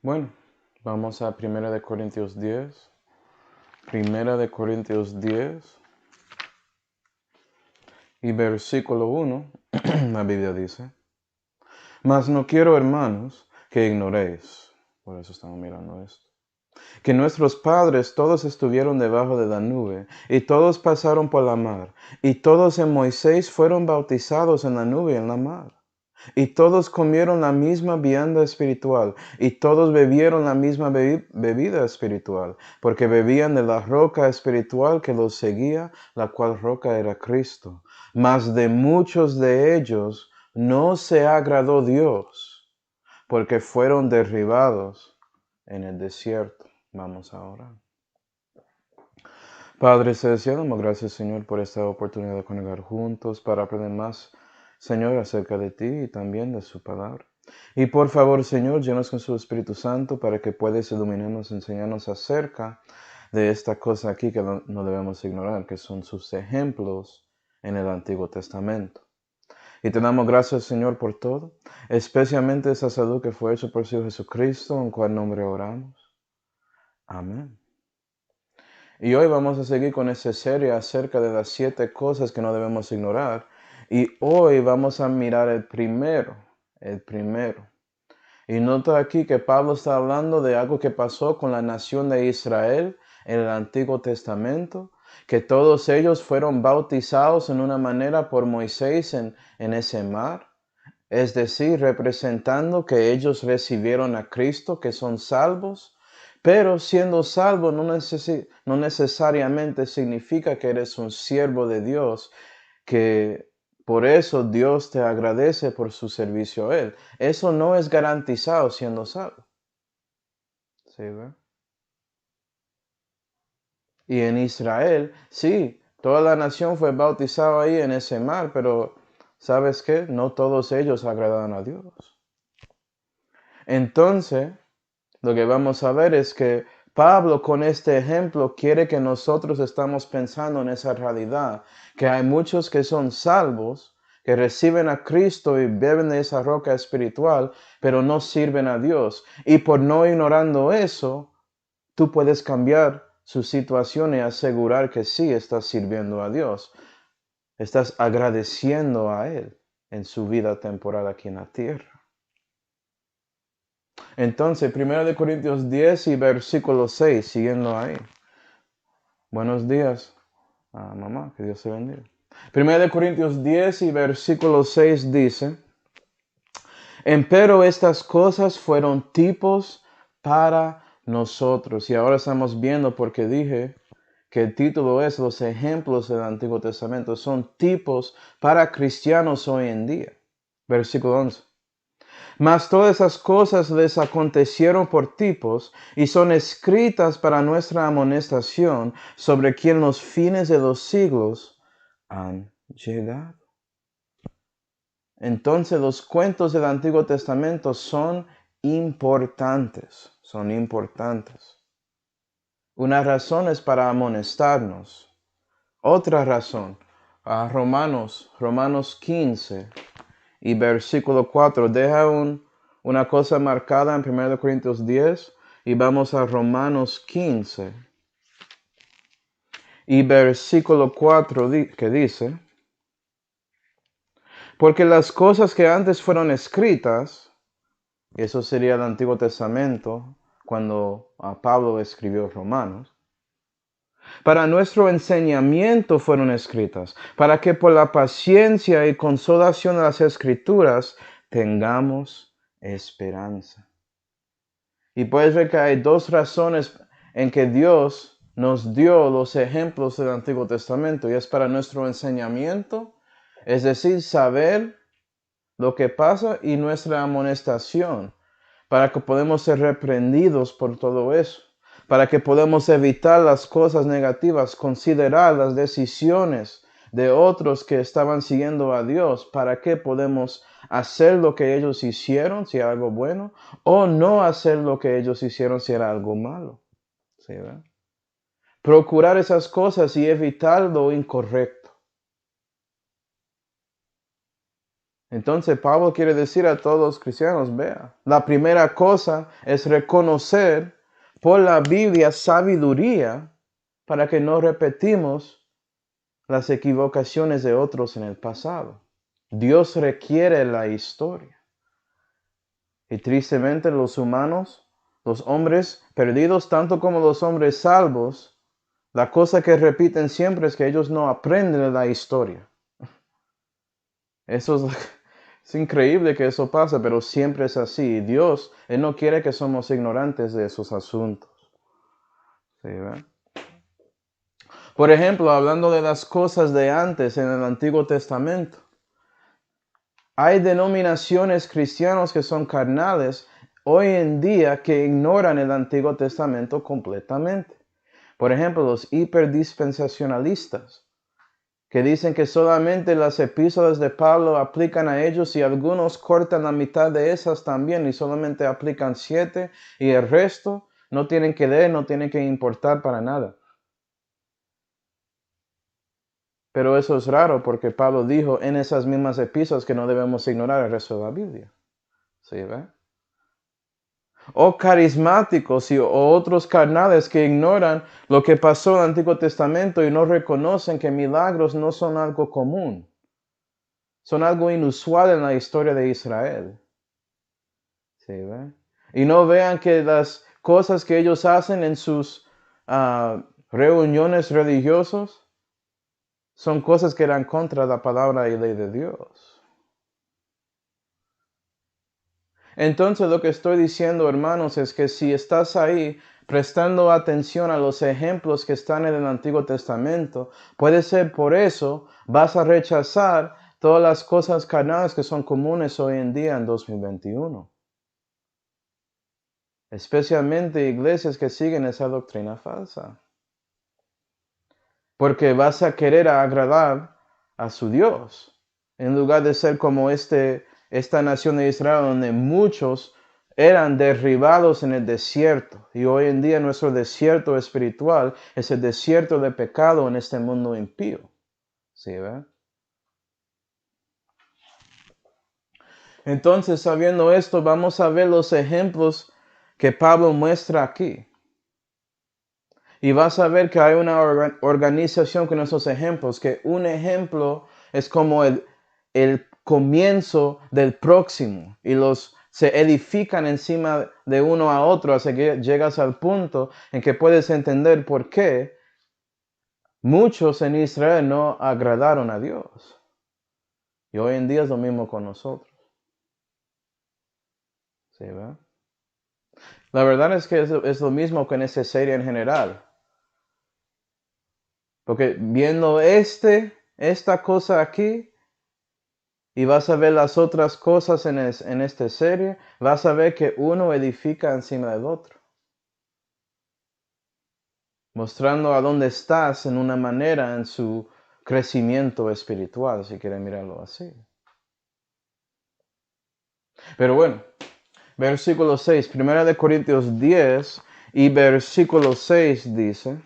Bueno, vamos a Primera de Corintios 10. Primera de Corintios 10 y versículo 1, la Biblia dice: Mas no quiero, hermanos, que ignoréis, por eso estamos mirando esto, que nuestros padres todos estuvieron debajo de la nube, y todos pasaron por la mar, y todos en Moisés fueron bautizados en la nube y en la mar. Y todos comieron la misma vianda espiritual, y todos bebieron la misma bebida espiritual, porque bebían de la roca espiritual que los seguía, la cual roca era Cristo. Mas de muchos de ellos no se agradó Dios, porque fueron derribados en el desierto. Vamos a orar. Padre celestial, damos gracias, Señor, por esta oportunidad de congregar juntos para aprender más, Señor, acerca de ti y también de su palabra. Y por favor, Señor, llenos con su Espíritu Santo para que puedas iluminarnos, enseñarnos acerca de esta cosa aquí que no debemos ignorar, que son sus ejemplos en el Antiguo Testamento. Y te damos gracias, Señor, por todo, especialmente esa salud que fue hecha por su Hijo Jesucristo, en cual nombre oramos. Amén. Y hoy vamos a seguir con esta serie acerca de las 7 cosas que no debemos ignorar. Y hoy vamos a mirar el primero. Y nota aquí que Pablo está hablando de algo que pasó con la nación de Israel en el Antiguo Testamento, que todos ellos fueron bautizados en una manera por Moisés en ese mar. Es decir, representando que ellos recibieron a Cristo, que son salvos. Pero siendo salvo no necesariamente significa que eres un siervo de Dios, que por eso Dios te agradece por su servicio a Él. Eso no es garantizado siendo salvo. ¿Sí, ve? Y en Israel, sí, toda la nación fue bautizada ahí en ese mar, pero ¿sabes qué? No todos ellos agradaban a Dios. Entonces, lo que vamos a ver es que Pablo con este ejemplo quiere que nosotros estamos pensando en esa realidad, que hay muchos que son salvos, que reciben a Cristo y beben de esa roca espiritual, pero no sirven a Dios. Y por no ignorando eso, tú puedes cambiar su situación y asegurar que sí estás sirviendo a Dios. Estás agradeciendo a Él en su vida temporal aquí en la tierra. Entonces, 1 Corintios 10 y versículo 6, siguiendo ahí. Buenos días, mamá, que Dios te bendiga. 1 Corintios 10 y versículo 6 dice: Empero estas cosas fueron tipos para nosotros. Y ahora estamos viendo porque dije que el título es Los ejemplos del Antiguo Testamento. Son tipos para cristianos hoy en día. Versículo 11. Mas todas esas cosas les acontecieron por tipos y son escritas para nuestra amonestación, sobre quien los fines de los siglos han llegado. Entonces los cuentos del Antiguo Testamento son importantes, Una razón es para amonestarnos. Otra razón, Romanos 15 y versículo 4, deja una cosa marcada en 1 Corintios 10 y vamos a Romanos 15 y versículo 4 que dice: Porque las cosas que antes fueron escritas, y eso sería el Antiguo Testamento, cuando Pablo escribió Romanos, para nuestro enseñamiento fueron escritas, para que por la paciencia y consolación de las Escrituras tengamos esperanza. Y puedes ver que hay 2 razones en que Dios nos dio los ejemplos del Antiguo Testamento, y es para nuestro enseñamiento, es decir, saber lo que pasa, y nuestra amonestación, para que podamos ser reprendidos por todo eso, para que podamos evitar las cosas negativas, considerar las decisiones de otros que estaban siguiendo a Dios, para que podemos hacer lo que ellos hicieron si era algo bueno, o no hacer lo que ellos hicieron si era algo malo. ¿Sí, verdad? Procurar esas cosas y evitar lo incorrecto. Entonces Pablo quiere decir a todos los cristianos, vea, la primera cosa es reconocer por la Biblia sabiduría para que no repetimos las equivocaciones de otros en el pasado. Dios requiere la historia. Y tristemente los humanos, los hombres perdidos, tanto como los hombres salvos, la cosa que repiten siempre es que ellos no aprenden de la historia. Eso es increíble que eso pase, pero siempre es así. Dios, Él no quiere que somos ignorantes de esos asuntos. ¿Sí, ¿verdad? Por ejemplo, hablando de las cosas de antes en el Antiguo Testamento, hay denominaciones cristianas que son carnales hoy en día que ignoran el Antiguo Testamento completamente. Por ejemplo, los hiperdispensacionalistas, que dicen que solamente las epístolas de Pablo aplican a ellos y algunos cortan la mitad de esas también y solamente aplican 7 y el resto no tienen que leer, no tienen que importar para nada. Pero eso es raro porque Pablo dijo en esas mismas epístolas que no debemos ignorar el resto de la Biblia. ¿Sí, ve? O carismáticos o otros carnales que ignoran lo que pasó en el Antiguo Testamento y no reconocen que milagros no son algo común. Son algo inusual en la historia de Israel. ¿Sí, ve? Y no vean que las cosas que ellos hacen en sus reuniones religiosas son cosas que eran contra la palabra y ley de Dios. Entonces lo que estoy diciendo, hermanos, es que si estás ahí prestando atención a los ejemplos que están en el Antiguo Testamento, puede ser por eso vas a rechazar todas las cosas carnales que son comunes hoy en día en 2021. Especialmente iglesias que siguen esa doctrina falsa. Porque vas a querer agradar a su Dios, en lugar de ser como esta nación de Israel, donde muchos eran derribados en el desierto. Y hoy en día nuestro desierto espiritual es el desierto de pecado en este mundo impío. ¿Sí, ve? Entonces, sabiendo esto, vamos a ver los ejemplos que Pablo muestra aquí. Y vas a ver que hay una organización con esos ejemplos, que un ejemplo es como el comienzo del próximo y los se edifican encima de uno a otro hasta que llegas al punto en que puedes entender por qué muchos en Israel no agradaron a Dios. Y hoy en día es lo mismo con nosotros. ¿Sí, verdad? La verdad es que es lo mismo con esta serie en general. Porque viendo esta cosa aquí, y vas a ver las otras cosas en esta serie, vas a ver que uno edifica encima del otro. Mostrando a dónde estás en una manera en su crecimiento espiritual, si quieren mirarlo así. Pero bueno, versículo 6, 1 Corintios 10 y versículo 6 dice,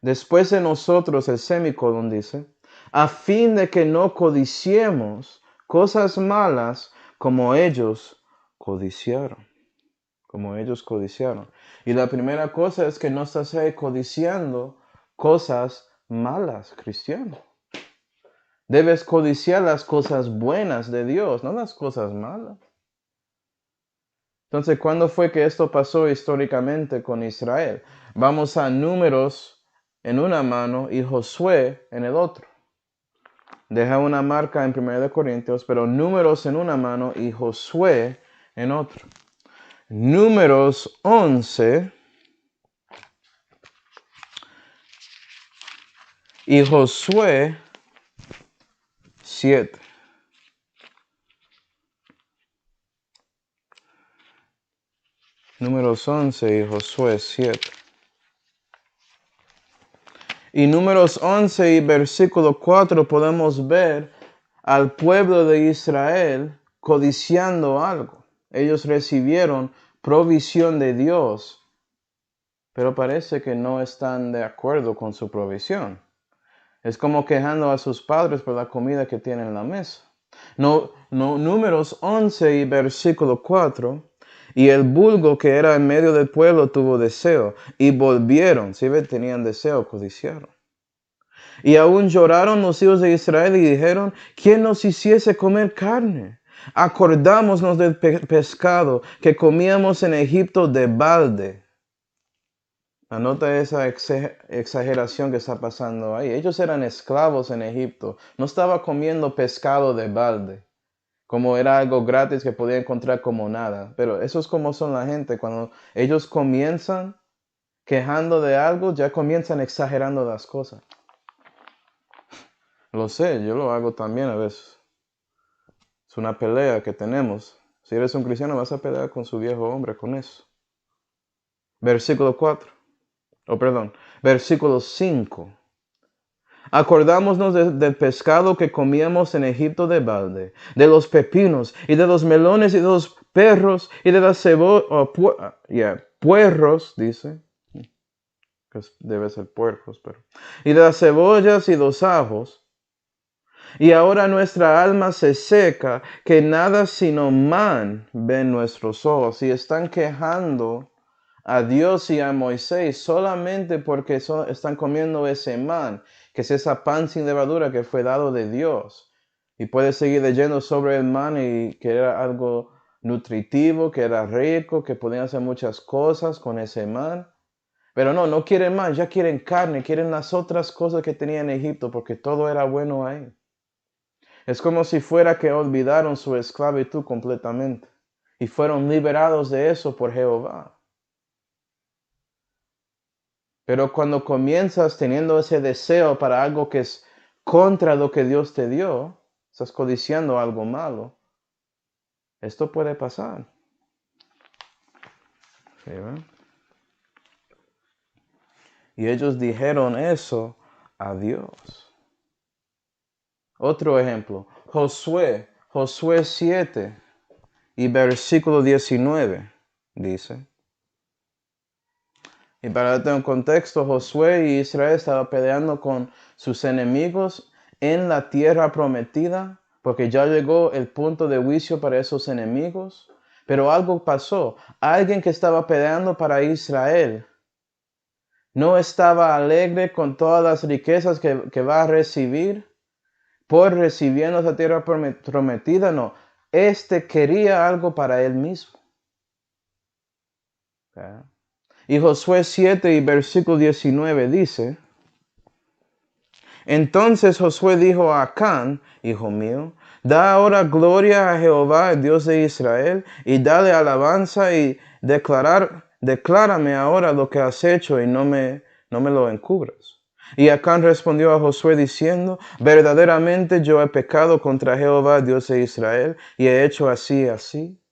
después de nosotros, el semicolon dice, a fin de que no codiciemos cosas malas como ellos codiciaron. Como ellos codiciaron. Y la primera cosa es que no estás ahí codiciando cosas malas, cristiano. Debes codiciar las cosas buenas de Dios, no las cosas malas. Entonces, ¿cuándo fue que esto pasó históricamente con Israel? Vamos a Números en una mano y Josué en el otro. Deja una marca en 1 Corintios, pero Números en una mano y Josué en otro. Números 11 y Josué 7. Números 11 y Josué 7. Y Números 11 y versículo 4 podemos ver al pueblo de Israel codiciando algo. Ellos recibieron provisión de Dios, pero parece que no están de acuerdo con su provisión. Es como quejando a sus padres por la comida que tienen en la mesa. Números 11 y versículo 4. Y el vulgo que era en medio del pueblo tuvo deseo, y volvieron, si ve, tenían deseo, codiciaron. Y aún lloraron los hijos de Israel y dijeron, ¿quién nos hiciese comer carne? Acordámonos del pescado que comíamos en Egipto de balde. Anota esa exageración que está pasando ahí. Ellos eran esclavos en Egipto. No estaba comiendo pescado de balde, como era algo gratis que podía encontrar como nada. Pero eso es como son la gente. Cuando ellos comienzan quejando de algo, ya comienzan exagerando las cosas. Lo sé, yo lo hago también a veces. Es una pelea que tenemos. Si eres un cristiano vas a pelear con su viejo hombre con eso. Versículo 4. Versículo 5. Acordámonos del pescado que comíamos en Egipto de balde, de los pepinos y de los melones y de los perros y de las puerros, dice, que debe ser puercos, pero, y de las cebollas y los ajos. Y ahora nuestra alma se seca, que nada sino man ven nuestros ojos. Y están quejando a Dios y a Moisés solamente porque están comiendo ese man, que es esa pan sin levadura que fue dado de Dios. Y puedes seguir leyendo sobre el man y que era algo nutritivo, que era rico, que podían hacer muchas cosas con ese man. Pero no quieren más, ya quieren carne, quieren las otras cosas que tenía en Egipto porque todo era bueno ahí. Es como si fuera que olvidaron su esclavitud completamente y fueron liberados de eso por Jehová. Pero cuando comienzas teniendo ese deseo para algo que es contra lo que Dios te dio, estás codiciando algo malo, esto puede pasar. ¿Sí, ven? Y ellos dijeron eso a Dios. Otro ejemplo, Josué 7 y versículo 19 dice. Y para darte un contexto, Josué y Israel estaban peleando con sus enemigos en la tierra prometida, porque ya llegó el punto de juicio para esos enemigos. Pero algo pasó. Alguien que estaba peleando para Israel no estaba alegre con todas las riquezas que va a recibir por recibiendo esa tierra prometida. No, quería algo para él mismo. ¿Okay? Y Josué 7 y versículo 19 dice, entonces Josué dijo a Acán, hijo mío, da ahora gloria a Jehová, el Dios de Israel, y dale alabanza y declárame ahora lo que has hecho y no me lo encubras. Y Acán respondió a Josué diciendo, verdaderamente yo he pecado contra Jehová, Dios de Israel, y he hecho así y así,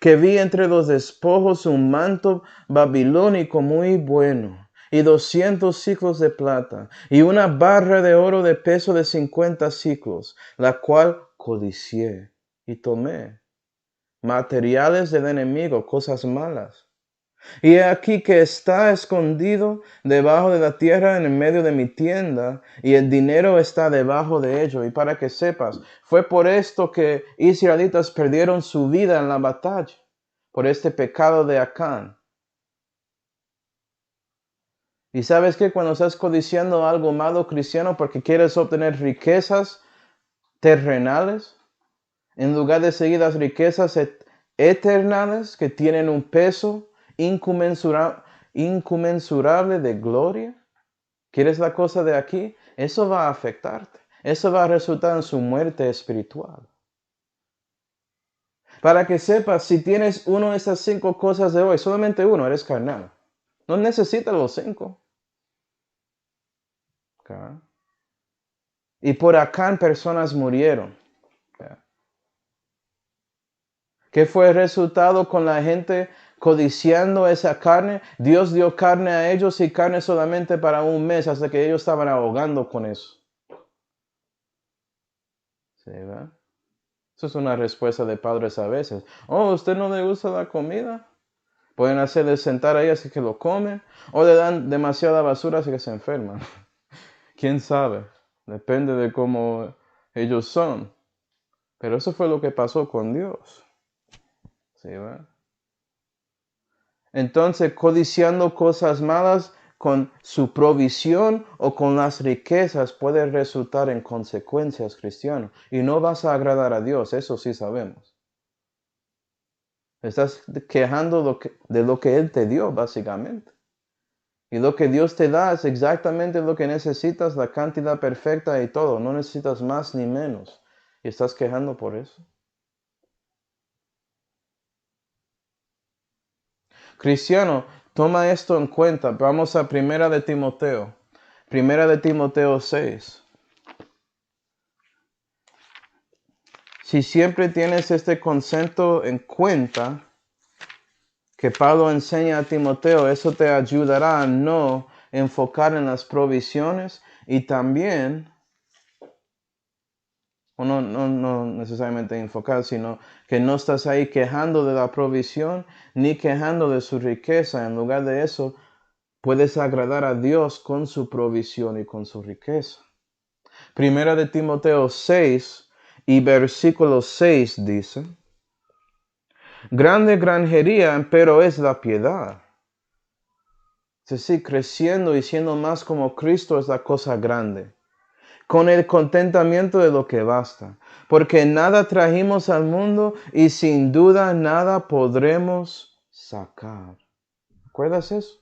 que vi entre los despojos un manto babilónico muy bueno, y 200 siclos de plata, y una barra de oro de peso de 50 siclos, la cual codicié y tomé. Materiales del enemigo, cosas malas. Y he aquí que está escondido debajo de la tierra en el medio de mi tienda, y el dinero está debajo de ello. Y para que sepas, fue por esto que israelitas perdieron su vida en la batalla, por este pecado de Acán. Y sabes que cuando estás codiciando algo malo, cristiano, porque quieres obtener riquezas terrenales, en lugar de seguir las riquezas eternales que tienen un peso inconmensurable de gloria, ¿quieres la cosa de aquí? Eso va a afectarte. Eso va a resultar en su muerte espiritual. Para que sepas, si tienes una de esas 5 cosas de hoy, solamente uno, eres carnal. No necesitas los 5. Okay. Y por Acán personas murieron. Okay. ¿Qué fue el resultado con la gente codiciando esa carne? Dios dio carne a ellos y carne solamente para un mes hasta que ellos estaban ahogando con eso. ¿Sí, verdad? Eso es una respuesta de padres a veces. Oh, ¿usted no le gusta la comida? Pueden hacerle sentar ahí así que lo comen. O le dan demasiada basura así que se enferman. ¿Quién sabe? Depende de cómo ellos son. Pero eso fue lo que pasó con Dios. ¿Sí, verdad? Entonces, codiciando cosas malas con su provisión o con las riquezas puede resultar en consecuencias, cristiano. Y no vas a agradar a Dios, eso sí sabemos. Estás quejando de lo que Él te dio, básicamente. Y lo que Dios te da es exactamente lo que necesitas, la cantidad perfecta y todo. No necesitas más ni menos. Y estás quejando por eso. Cristiano, toma esto en cuenta. Vamos a Primera de Timoteo. Primera de Timoteo 6. Si siempre tienes este concepto en cuenta que Pablo enseña a Timoteo, eso te ayudará a no enfocar en las provisiones y también, o no necesariamente enfocar, sino que no estás ahí quejando de la provisión ni quejando de su riqueza. En lugar de eso, puedes agradar a Dios con su provisión y con su riqueza. Primera de Timoteo 6 y versículo 6 dice: grande granjería, pero es la piedad. Es decir, creciendo y siendo más como Cristo es la cosa grande. Con el contentamiento de lo que basta. Porque nada trajimos al mundo y sin duda nada podremos sacar. ¿Recuerdas eso?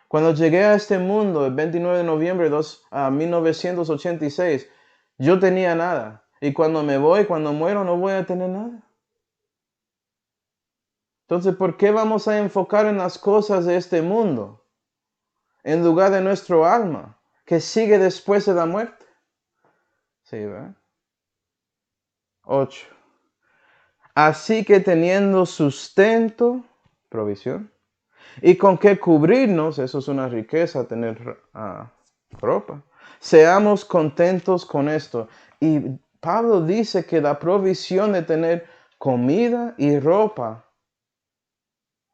Cuando llegué a este mundo el 29 de noviembre de 1986, yo tenía nada. Y cuando me voy, cuando muero, no voy a tener nada. Entonces, ¿por qué vamos a enfocar en las cosas de este mundo en lugar de nuestro alma, que sigue después de la muerte? Sí, ¿verdad? 8. Así que teniendo sustento, provisión, y con qué cubrirnos, eso es una riqueza, tener ropa. Seamos contentos con esto. Y Pablo dice que la provisión de tener comida y ropa,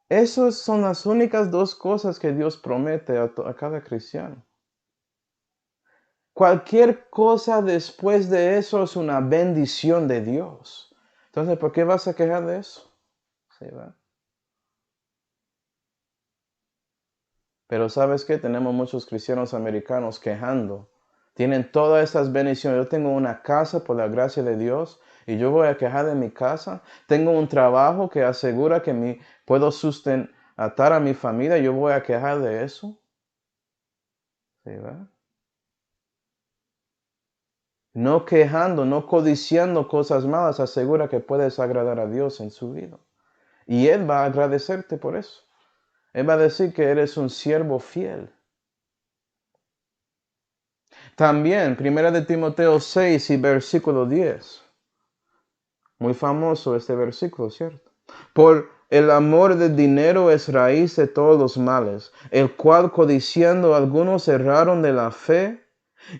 esas son las únicas dos cosas que Dios promete a cada cristiano. Cualquier cosa después de eso es una bendición de Dios. Entonces, ¿por qué vas a quejar de eso? Sí, ¿verdad? Pero ¿sabes qué? Tenemos muchos cristianos americanos quejando. Tienen todas estas bendiciones. Yo tengo una casa por la gracia de Dios y yo voy a quejar de mi casa. Tengo un trabajo que asegura que puedo sustentar a mi familia. Yo voy a quejar de eso. ¿Sí, verdad? No quejando, no codiciando cosas malas, asegura que puedes agradar a Dios en su vida. Y Él va a agradecerte por eso. Él va a decir que eres un siervo fiel. También, 1 de Timoteo 6 y versículo 10. Muy famoso este versículo, ¿cierto? Por el amor del dinero es raíz de todos los males, el cual codiciando algunos erraron de la fe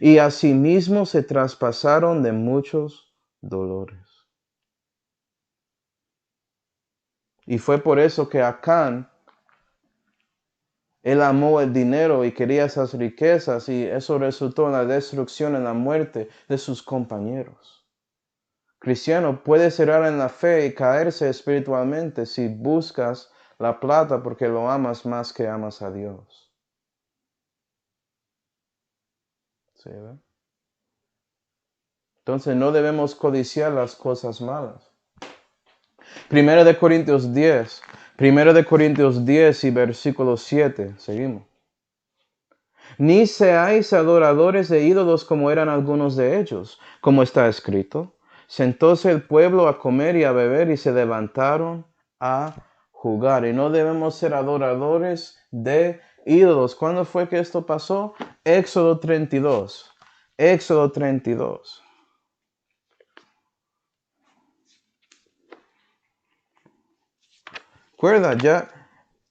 y asimismo se traspasaron de muchos dolores. Y fue por eso que Acán, él amó el dinero y quería esas riquezas y eso resultó en la destrucción, en la muerte de sus compañeros. Cristiano, puedes errar en la fe y caerse espiritualmente si buscas la plata porque lo amas más que amas a Dios. ¿Sí, ¿verdad? Entonces no debemos codiciar las cosas malas. Primero de Corintios 10. Primero de Corintios 10 y versículo 7. Seguimos. Ni seáis adoradores de ídolos como eran algunos de ellos, como está escrito. Sentóse el pueblo a comer y a beber y se levantaron a jugar. Y no debemos ser adoradores de ídolos. ¿Cuándo fue que esto pasó? Éxodo 32. Éxodo 32. Recuerda,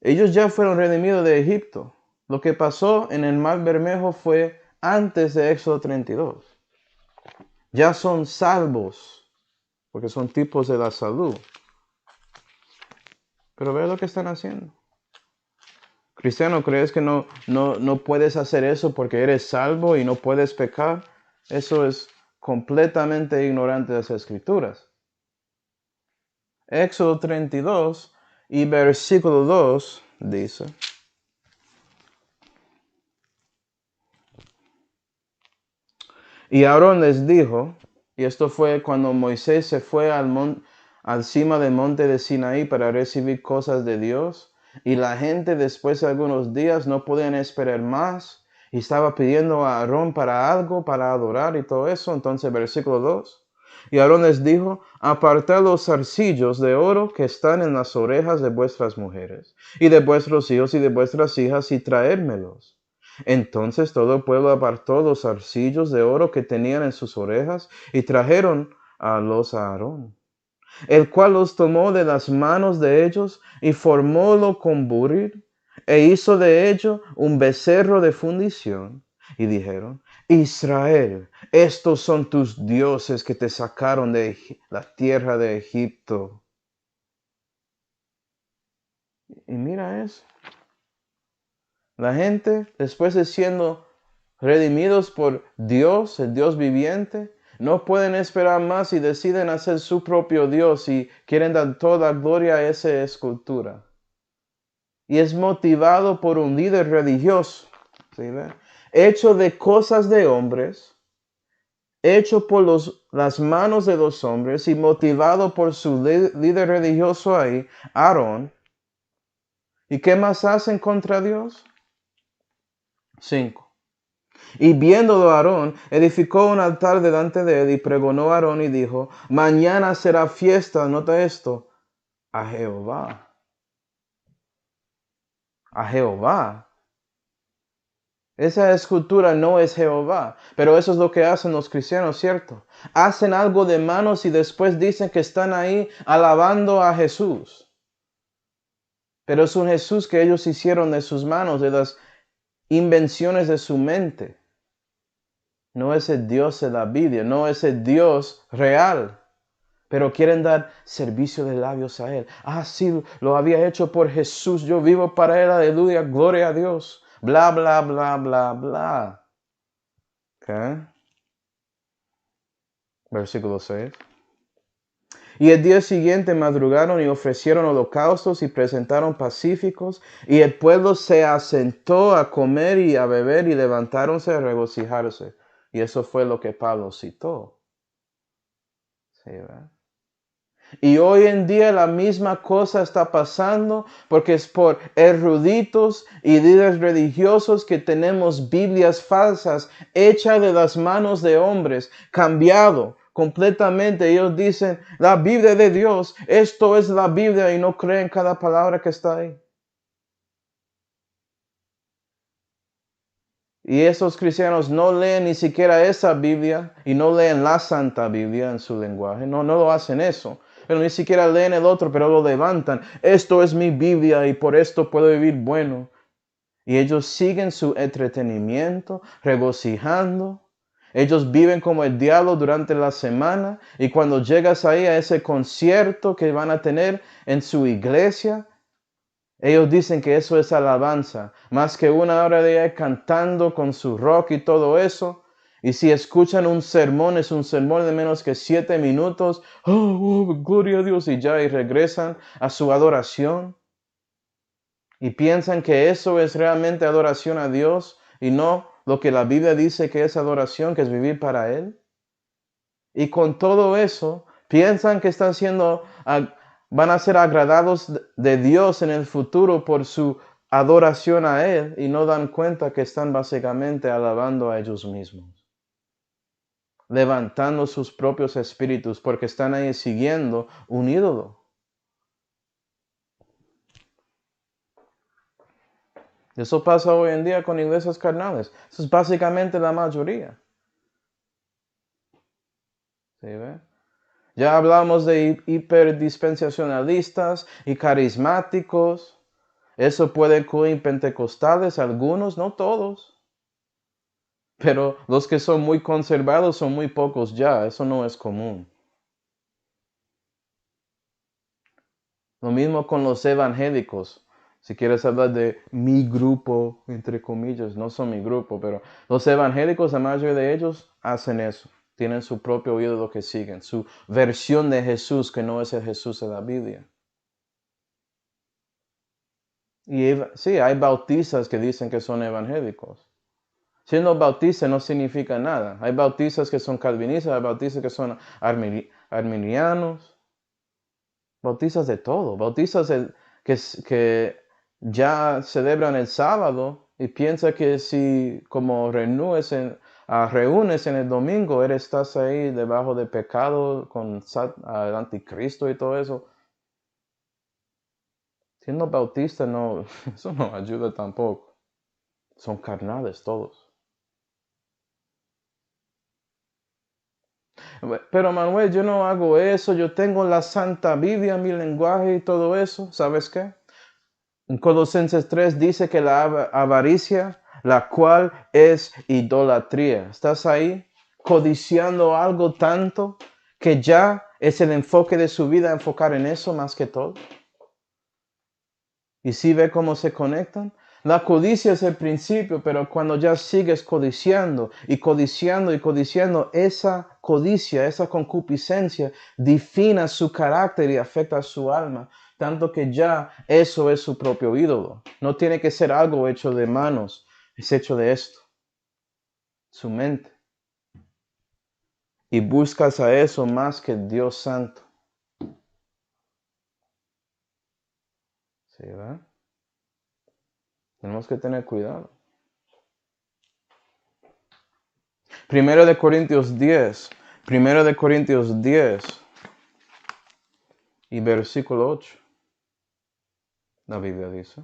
ellos ya fueron redimidos de Egipto. Lo que pasó en el Mar Bermejo fue antes de Éxodo 32. Ya son salvos, porque son tipos de la salud. Pero ve lo que están haciendo. Cristiano, ¿crees que no puedes hacer eso porque eres salvo y no puedes pecar? Eso es completamente ignorante de las Escrituras. Éxodo 32 y versículo 2 dice: Y Aarón les dijo, y esto fue cuando Moisés se fue al cima del monte de Sinaí para recibir cosas de Dios, y la gente después de algunos días no podían esperar más, y estaba pidiendo a Aarón para algo, para adorar y todo eso. Entonces versículo 2. Y Aarón les dijo: apartad los zarcillos de oro que están en las orejas de vuestras mujeres, y de vuestros hijos y de vuestras hijas, y traérmelos. Entonces todo el pueblo apartó los zarcillos de oro que tenían en sus orejas y trajeron a los a Aarón, el cual los tomó de las manos de ellos y formólo con buril e hizo de ello un becerro de fundición. Y dijeron: Israel, estos son tus dioses que te sacaron de la tierra de Egipto. Y mira eso. La gente, después de siendo redimidos por Dios, el Dios viviente, no pueden esperar más y deciden hacer su propio Dios y quieren dar toda gloria a esa escultura. Y es motivado por un líder religioso, ¿sí ve? Hecho de cosas de hombres, hecho por las manos de los hombres y motivado por su líder religioso ahí, Aarón. ¿Y qué más hacen contra Dios? 5. Y viéndolo Aarón, edificó un altar delante de él y pregonó a Aarón y dijo: mañana será fiesta, nota esto, a Jehová. A Jehová. Esa escultura no es Jehová, pero eso es lo que hacen los cristianos, ¿cierto? Hacen algo de manos y después dicen que están ahí alabando a Jesús. Pero es un Jesús que ellos hicieron de sus manos, de las invenciones de su mente. No es el Dios de la Biblia, no es el Dios real. Pero quieren dar servicio de labios a Él. Ah, sí, lo había hecho por Jesús. Yo vivo para Él, aleluya, gloria a Dios. Bla, bla, bla, bla, bla. ¿Okay? Versículo 6. Y el día siguiente madrugaron y ofrecieron holocaustos y presentaron pacíficos. Y el pueblo se asentó a comer y a beber y levantáronse a regocijarse. Y eso fue lo que Pablo citó. Sí, ¿verdad? Y hoy en día la misma cosa está pasando porque es por eruditos y líderes religiosos que tenemos Biblias falsas hechas de las manos de hombres, cambiado completamente. Ellos dicen: la Biblia de Dios, esto es la Biblia, y no creen cada palabra que está ahí. Y esos cristianos no leen ni siquiera esa Biblia y no leen la Santa Biblia en su lenguaje. No lo hacen eso. Pero ni siquiera leen el otro, pero lo levantan. Esto es mi Biblia y por esto puedo vivir bueno. Y ellos siguen su entretenimiento, regocijando. Ellos viven como el diablo durante la semana. Y cuando llegas ahí a ese concierto que van a tener en su iglesia, ellos dicen que eso es alabanza, más que una hora de ahí cantando con su rock y todo eso. Y si escuchan un sermón, es un sermón de menos que 7 minutos. Oh, gloria a Dios, y ya, y regresan a su adoración. Y piensan que eso es realmente adoración a Dios y no lo que la Biblia dice que es adoración, que es vivir para Él. Y con todo eso, piensan que están siendo, van a ser agradados de Dios en el futuro por su adoración a Él, y no dan cuenta que están básicamente alabando a ellos mismos, levantando sus propios espíritus porque están ahí siguiendo un ídolo. Eso pasa hoy en día con iglesias carnales. Eso es básicamente la mayoría. ¿Sí ve? Ya hablamos de hiperdispensacionalistas y carismáticos. Eso puede incluir pentecostales, algunos, no todos. Pero los que son muy conservados son muy pocos ya. Eso no es común. Lo mismo con los evangélicos. Si quieres hablar de mi grupo, entre comillas, no son mi grupo, pero los evangélicos, la mayoría de ellos hacen eso. Tienen su propio ídolo que siguen, su versión de Jesús que no es el Jesús de la Biblia. Y sí, hay bautistas que dicen que son evangélicos. Siendo bautista no significa nada. Hay bautistas que son calvinistas, hay bautistas que son arminianos, bautistas de todo, bautistas que ya celebran el sábado y piensan que si como reúnes en el domingo, estás ahí debajo de pecado con el anticristo y todo eso. Siendo bautista no, eso no ayuda tampoco. Son carnales todos. Pero Manuel, yo no hago eso, yo tengo la Santa Biblia, mi lenguaje y todo eso. ¿Sabes qué? En Colosenses 3 dice que la avaricia, la cual es idolatría. ¿Estás ahí codiciando algo tanto que ya es el enfoque de su vida enfocar en eso más que todo? ¿Y si ve cómo se conectan? La codicia es el principio, pero cuando ya sigues codiciando y codiciando y codiciando, esa codicia, esa concupiscencia, defina su carácter y afecta a su alma, tanto que ya eso es su propio ídolo. No tiene que ser algo hecho de manos, es hecho de esto, su mente. Y buscas a eso más que Dios Santo. ¿Sí, verdad? Tenemos que tener cuidado. Primero de Corintios 10 y versículo 8. La Biblia dice: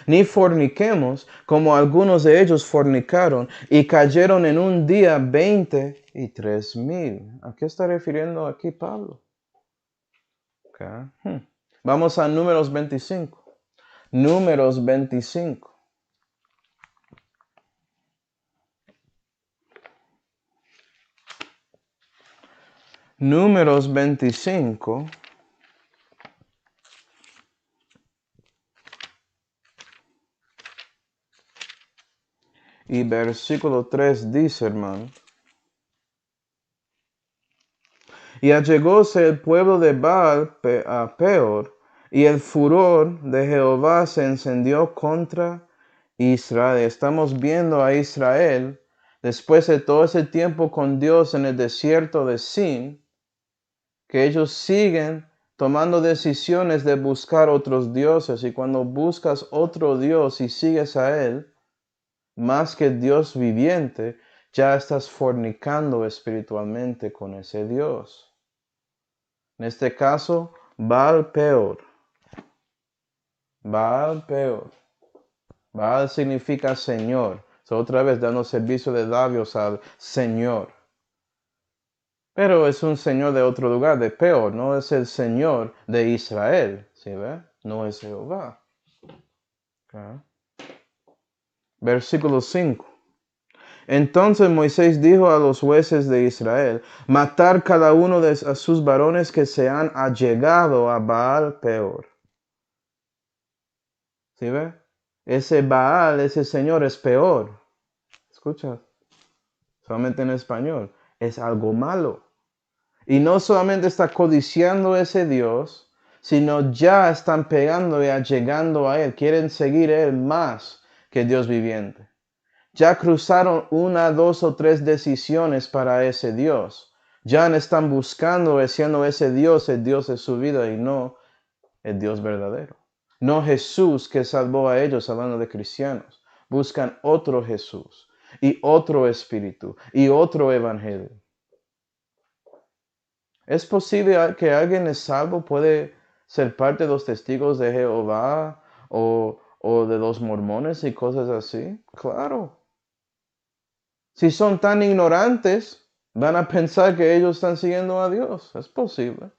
ni forniquemos como algunos de ellos fornicaron y cayeron en un día 23,000. ¿A qué está refiriendo aquí Pablo? Okay. Vamos a Números 25. Números 25. Números 25. Y versículo 3 dice, hermano: y allegóse el pueblo de Baal a Peor, y el furor de Jehová se encendió contra Israel. Estamos viendo a Israel, después de todo ese tiempo con Dios en el desierto de Sin, que ellos siguen tomando decisiones de buscar otros dioses. Y cuando buscas otro Dios y sigues a Él, más que Dios viviente, ya estás fornicando espiritualmente con ese Dios. En este caso, Baal Peor. Baal Peor. Baal significa Señor. Otra vez dando servicio de labios al Señor. Pero es un Señor de otro lugar, de Peor. No es el Señor de Israel. ¿Sí ve? No es Jehová. Okay. Versículo 5. Entonces Moisés dijo a los jueces de Israel: matar cada uno de sus varones que se han allegado a Baal Peor. ¿Sí ve? Ese Baal, ese Señor es peor. Escucha, solamente en español. Es algo malo. Y no solamente está codiciando ese Dios, sino ya están pegando y allegando a Él. Quieren seguir a Él más que Dios viviente. Ya cruzaron 1, 2 o 3 decisiones para ese Dios. Ya están buscando, siendo ese Dios el Dios de su vida y no el Dios verdadero. No Jesús que salvó a ellos, hablando de cristianos. Buscan otro Jesús y otro espíritu y otro evangelio. ¿Es posible que alguien es salvo, puede ser parte de los testigos de Jehová o de los mormones y cosas así? Claro. Si son tan ignorantes, van a pensar que ellos están siguiendo a Dios. Es posible.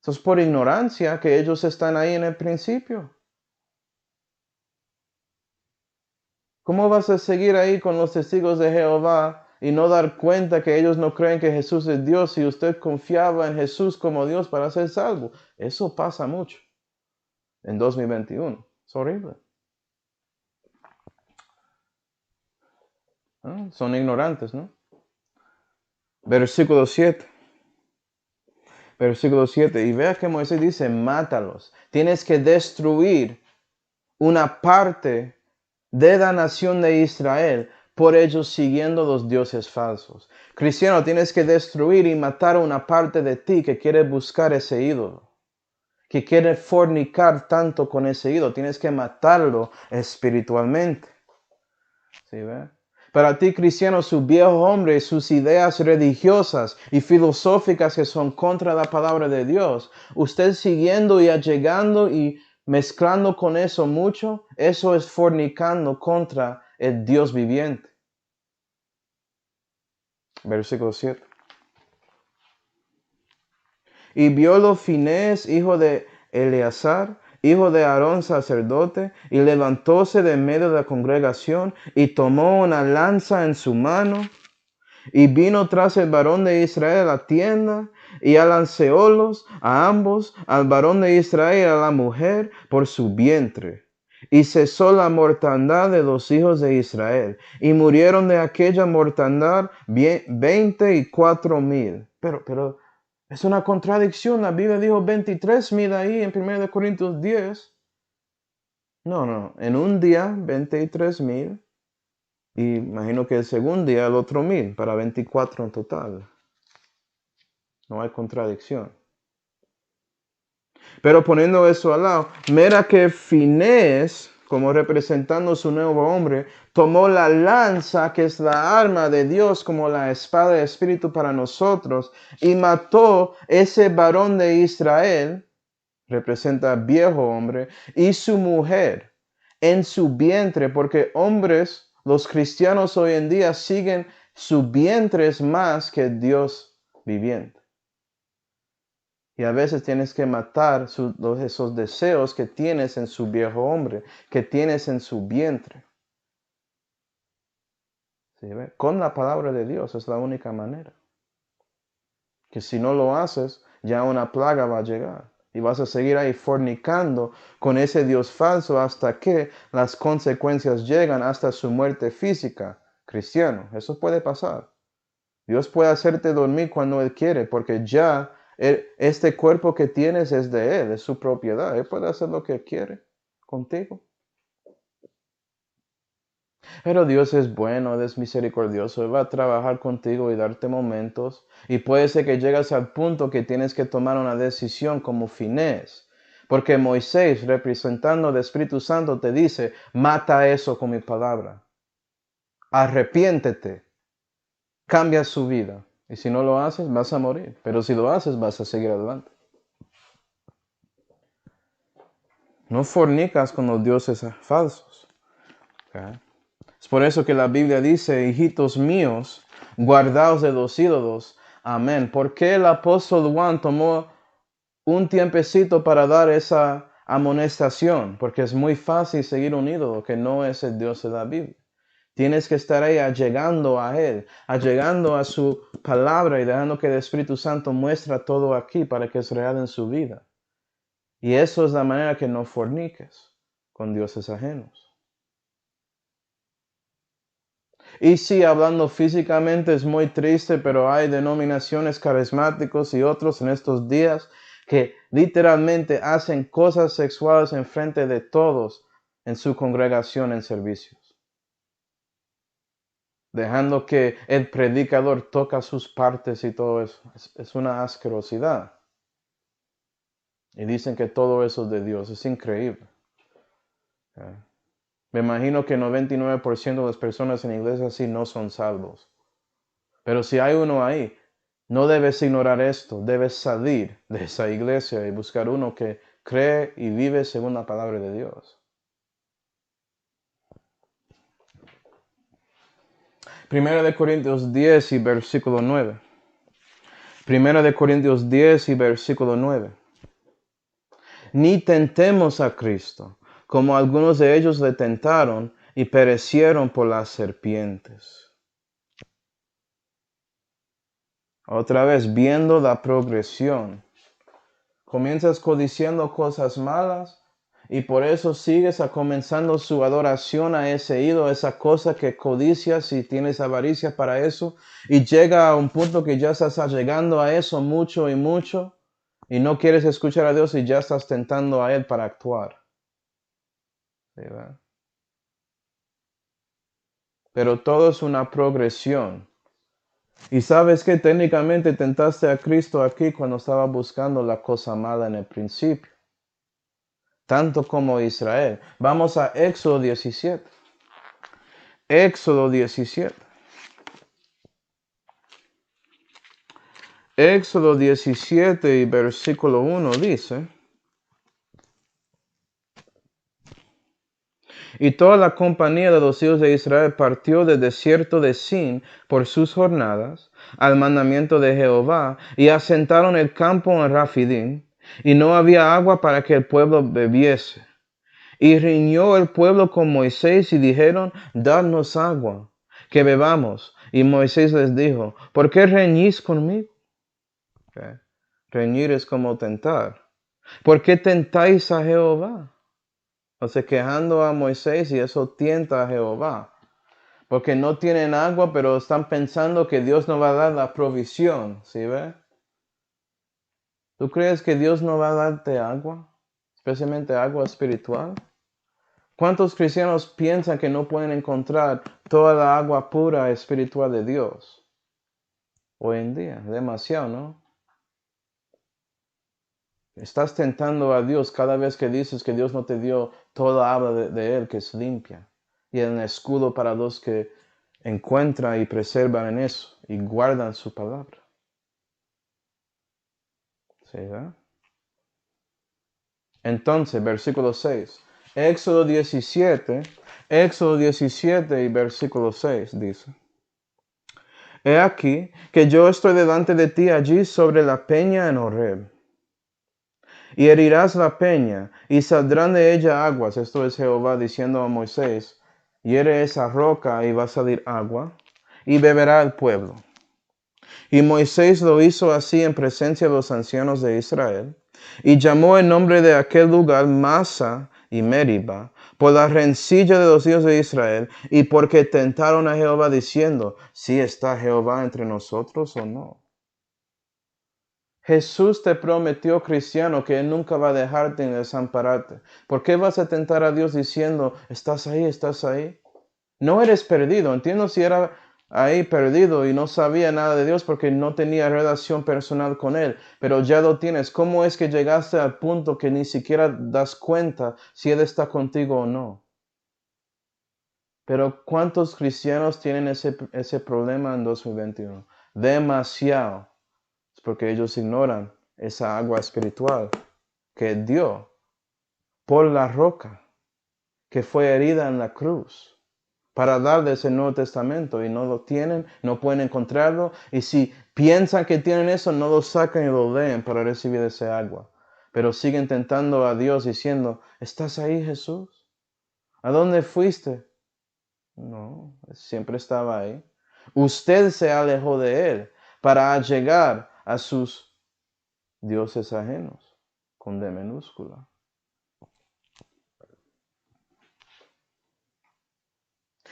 Eso es por ignorancia que ellos están ahí en el principio. ¿Cómo vas a seguir ahí con los testigos de Jehová y no dar cuenta que ellos no creen que Jesús es Dios y usted confiaba en Jesús como Dios para ser salvo? Eso pasa mucho en 2021. Es horrible. ¿Ah? Son ignorantes, ¿no? Versículo 7. Versículo 7. Y vea que Moisés dice, mátalos. Tienes que destruir una parte de la nación de Israel por ellos siguiendo los dioses falsos. Cristiano, tienes que destruir y matar una parte de ti que quiere buscar ese ídolo, que quiere fornicar tanto con ese ídolo. Tienes que matarlo espiritualmente. ¿Sí ve? Para ti, cristiano, su viejo hombre, sus ideas religiosas y filosóficas que son contra la palabra de Dios, usted siguiendo y allegando y mezclando con eso mucho, eso es fornicando contra el Dios viviente. Versículo 7. Y viólo Finés, hijo de Eleazar, hijo de Aarón sacerdote, y levantóse de medio de la congregación, y tomó una lanza en su mano, y vino tras el varón de Israel a la tienda, y alanceólos a ambos, al varón de Israel y a la mujer, por su vientre. Y cesó la mortandad de los hijos de Israel, y murieron de aquella mortandad 24,000. Pero es una contradicción. La Biblia dijo 23,000 ahí en 1 Corintios 10. No, en un día 23,000. Y imagino que el segundo día el otro 1,000, para 24 en total. No hay contradicción. Pero poniendo eso al lado, mira que Finés, como representando su nuevo hombre, tomó la lanza, que es la arma de Dios, como la espada de espíritu para nosotros, y mató ese varón de Israel, representa viejo hombre, y su mujer en su vientre, porque hombres, los cristianos hoy en día siguen su vientre más que Dios viviente. Y a veces tienes que matar esos deseos que tienes en su viejo hombre, que tienes en su vientre. ¿Sí? Con la palabra de Dios es la única manera. Que si no lo haces, ya una plaga va a llegar. Y vas a seguir ahí fornicando con ese Dios falso hasta que las consecuencias llegan hasta su muerte física. Cristiano, eso puede pasar. Dios puede hacerte dormir cuando Él quiere, porque ya este cuerpo que tienes es de Él, es su propiedad. Él puede hacer lo que quiere contigo. Pero Dios es bueno, Él es misericordioso, Él va a trabajar contigo y darte momentos. Y puede ser que llegas al punto que tienes que tomar una decisión como Finés. Porque Moisés, representando al Espíritu Santo, te dice, mata eso con mi palabra. Arrepiéntete. Cambia su vida. Y si no lo haces, vas a morir. Pero si lo haces, vas a seguir adelante. No fornicas con los dioses falsos. ¿Okay? Es por eso que la Biblia dice, hijitos míos, guardaos de los ídolos. Amén. ¿Por qué el apóstol Juan tomó un tiempecito para dar esa amonestación? Porque es muy fácil seguir un ídolo que no es el Dios de la Biblia. Tienes que estar ahí allegando a Él, allegando a su palabra y dejando que el Espíritu Santo muestra todo aquí para que es real en su vida. Y eso es la manera que no forniques con dioses ajenos. Y sí, hablando físicamente es muy triste, pero hay denominaciones carismáticos y otros en estos días que literalmente hacen cosas sexuales en frente de todos en su congregación en servicios, dejando que el predicador toca sus partes y todo eso. Es una asquerosidad. Y dicen que todo eso es de Dios. Es increíble. Me imagino que el 99% de las personas en la iglesia así no son salvos. Pero si hay uno ahí, no debes ignorar esto. Debes salir de esa iglesia y buscar uno que cree y vive según la palabra de Dios. Primera de Corintios 10 y versículo 9. Primera de Corintios 10 y versículo 9. Ni tentemos a Cristo, como algunos de ellos le tentaron y perecieron por las serpientes. Otra vez, viendo la progresión. Comienzas codiciando cosas malas Y por eso sigues comenzando su adoración a ese ídolo, esa cosa que codicias y tienes avaricia para eso. Y llega a un punto que ya estás llegando a eso mucho y mucho. Y no quieres escuchar a Dios y ya estás tentando a Él para actuar. ¿Sí, verdad? Pero todo es una progresión. Y sabes que técnicamente tentaste a Cristo aquí cuando estaba buscando la cosa mala en el principio. Tanto como Israel. Vamos a Éxodo 17. Éxodo 17. Éxodo 17 y versículo 1 dice: Y toda la compañía de los hijos de Israel partió del desierto de Sin por sus jornadas, al mandamiento de Jehová, y asentaron el campo en Rafidim, y no había agua para que el pueblo bebiese. Y riñó el pueblo con Moisés y dijeron: Dadnos agua, que bebamos. Y Moisés les dijo: ¿Por qué reñís conmigo? Okay. Reñir es como tentar. ¿Por qué tentáis a Jehová? O sea, quejando a Moisés, y eso tienta a Jehová. Porque no tienen agua, pero están pensando que Dios no va a dar la provisión. ¿Sí ve? ¿Tú crees que Dios no va a darte agua? Especialmente agua espiritual. ¿Cuántos cristianos piensan que no pueden encontrar toda la agua pura espiritual de Dios? Hoy en día, demasiado, ¿no? Estás tentando a Dios cada vez que dices que Dios no te dio toda agua de Él que es limpia. Y el escudo para los que encuentran y preservan en eso y guardan su palabra. ¿Sí, verdad? Entonces, versículo 6. Éxodo 17 y versículo 6 dice: He aquí que yo estoy delante de ti allí sobre la peña en Horeb. Y herirás la peña, y saldrán de ella aguas. Esto es Jehová diciendo a Moisés: hiere esa roca y va a salir agua, y beberá el pueblo. Y Moisés lo hizo así en presencia de los ancianos de Israel, y llamó el nombre de aquel lugar Masa y Meriba, por la rencilla de los hijos de Israel, y porque tentaron a Jehová diciendo: ¿si está Jehová entre nosotros o no? Jesús te prometió, cristiano, que Él nunca va a dejarte ni desampararte. ¿Por qué vas a tentar a Dios diciendo: estás ahí, estás ahí? No eres perdido. Entiendo si era ahí perdido y no sabía nada de Dios porque no tenía relación personal con Él, pero ya lo tienes. ¿Cómo es que llegaste al punto que ni siquiera das cuenta si Él está contigo o no? Pero ¿cuántos cristianos tienen ese problema en 2021? Demasiado. Es porque ellos ignoran esa agua espiritual que dio por la roca que fue herida en la cruz para darles el Nuevo Testamento, y no lo tienen, no pueden encontrarlo, y si piensan que tienen eso, no lo sacan y lo leen para recibir ese agua. Pero siguen tentando a Dios diciendo: ¿estás ahí, Jesús? ¿A dónde fuiste? No, siempre estaba ahí. Usted se alejó de Él para llegar a sus dioses ajenos, con D minúscula.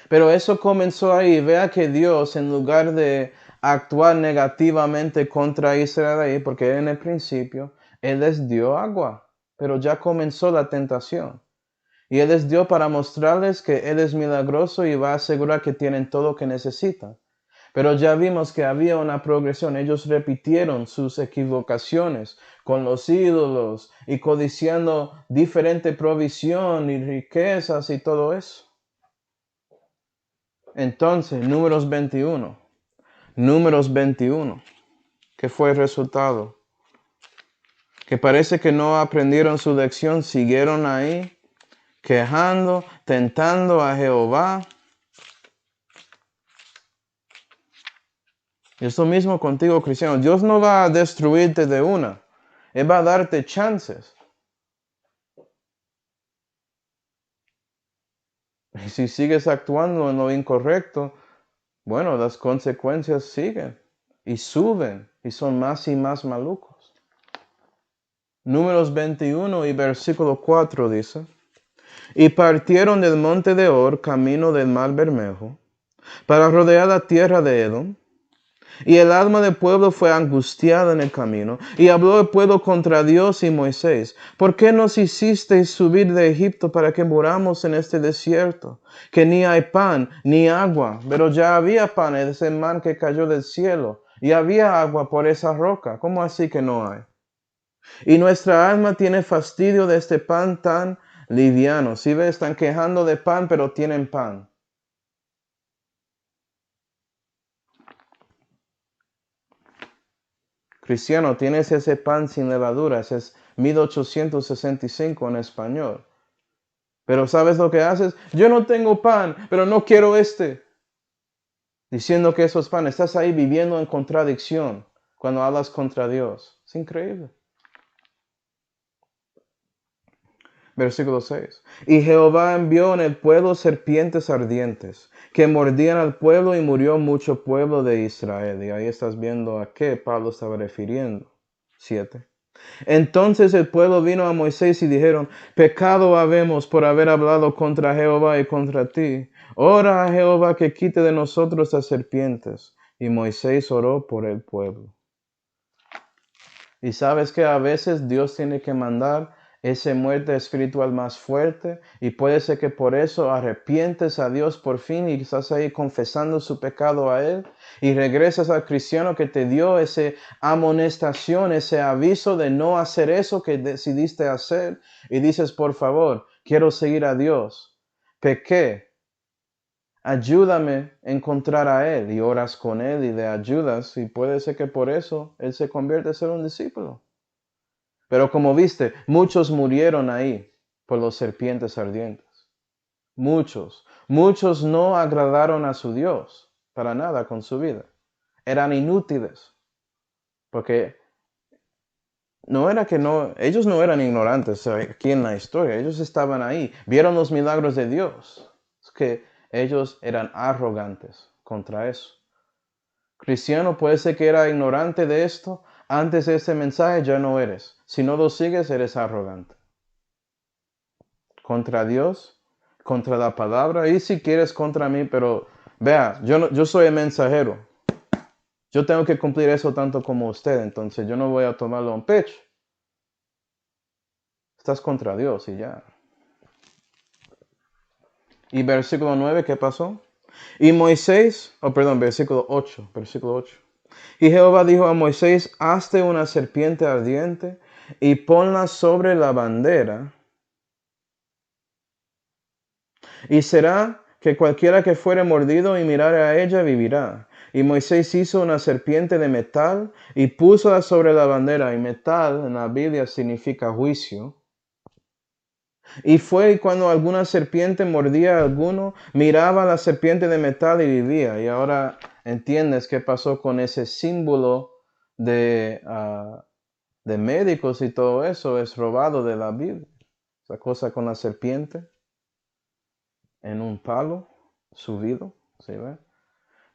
Pero eso comenzó ahí. Vea que Dios, en lugar de actuar negativamente contra Israel ahí, porque en el principio Él les dio agua, pero ya comenzó la tentación. Y Él les dio para mostrarles que Él es milagroso y va a asegurar que tienen todo lo que necesitan. Pero ya vimos que había una progresión. Ellos repitieron sus equivocaciones con los ídolos y codiciando diferente provisión y riquezas y todo eso. Entonces, números 21. Números 21. ¿Qué fue el resultado? Que parece que no aprendieron su lección, siguieron ahí, quejando, tentando a Jehová. Y es lo mismo contigo, cristiano. Dios no va a destruirte de una. Él va a darte chances. Y si sigues actuando en lo incorrecto, bueno, las consecuencias siguen y suben y son más y más malucos. Números 21 y versículo 4 dice, y partieron del monte de Or, camino del mar Bermejo, para rodear la tierra de Edom. Y el alma del pueblo fue angustiada en el camino, y habló el pueblo contra Dios y Moisés. ¿Por qué nos hicisteis subir de Egipto para que muramos en este desierto? Que ni hay pan ni agua, pero ya había pan en ese man que cayó del cielo, y había agua por esa roca. ¿Cómo así que no hay? Y nuestra alma tiene fastidio de este pan tan liviano. Si ves, están quejando de pan, pero tienen pan. Cristiano, tienes ese pan sin levaduras, es 1865 en español. Pero ¿sabes lo que haces? Yo no tengo pan, pero no quiero este. Diciendo que eso es pan, estás ahí viviendo en contradicción cuando hablas contra Dios. Es increíble. Versículo 6. Y Jehová envió en el pueblo serpientes ardientes, que mordían al pueblo y murió mucho pueblo de Israel. Y ahí estás viendo a qué Pablo estaba refiriendo. 7. Entonces el pueblo vino a Moisés y dijeron, pecado habemos por haber hablado contra Jehová y contra ti. Ora a Jehová que quite de nosotros las serpientes. Y Moisés oró por el pueblo. Y sabes que a veces Dios tiene que mandar esa muerte espiritual más fuerte y puede ser que por eso arrepientes a Dios por fin y estás ahí confesando su pecado a Él y regresas al cristiano que te dio esa amonestación, ese aviso de no hacer eso que decidiste hacer y dices, por favor, quiero seguir a Dios. Pequé. Ayúdame a encontrar a Él y oras con Él y le ayudas y puede ser que por eso Él se convierte en ser un discípulo. Pero como viste, muchos murieron ahí por los serpientes ardientes. Muchos no agradaron a su Dios para nada con su vida. Eran inútiles. Porque no era que no, ellos no eran ignorantes aquí en la historia. Ellos estaban ahí, vieron los milagros de Dios. Es que ellos eran arrogantes contra eso. Cristiano puede ser que era ignorante de esto. Antes de este mensaje ya no eres. Si no lo sigues, eres arrogante. Contra Dios, contra la palabra, y si quieres contra mí, pero vea, yo soy el mensajero. Yo tengo que cumplir eso tanto como usted, entonces yo no voy a tomarlo en pecho. Estás contra Dios y ya. Y versículo 9, ¿qué pasó? Y Moisés, versículo 8. Y Jehová dijo a Moisés, hazte una serpiente ardiente y ponla sobre la bandera. Y será que cualquiera que fuere mordido y mirare a ella vivirá. Y Moisés hizo una serpiente de metal y púsola sobre la bandera. Y metal en la Biblia significa juicio. Y fue cuando alguna serpiente mordía a alguno, miraba a la serpiente de metal y vivía. Y ahora entiendes qué pasó con ese símbolo de médicos y todo eso. Es robado de la Biblia. Esa cosa con la serpiente en un palo subido. ¿Sí ve?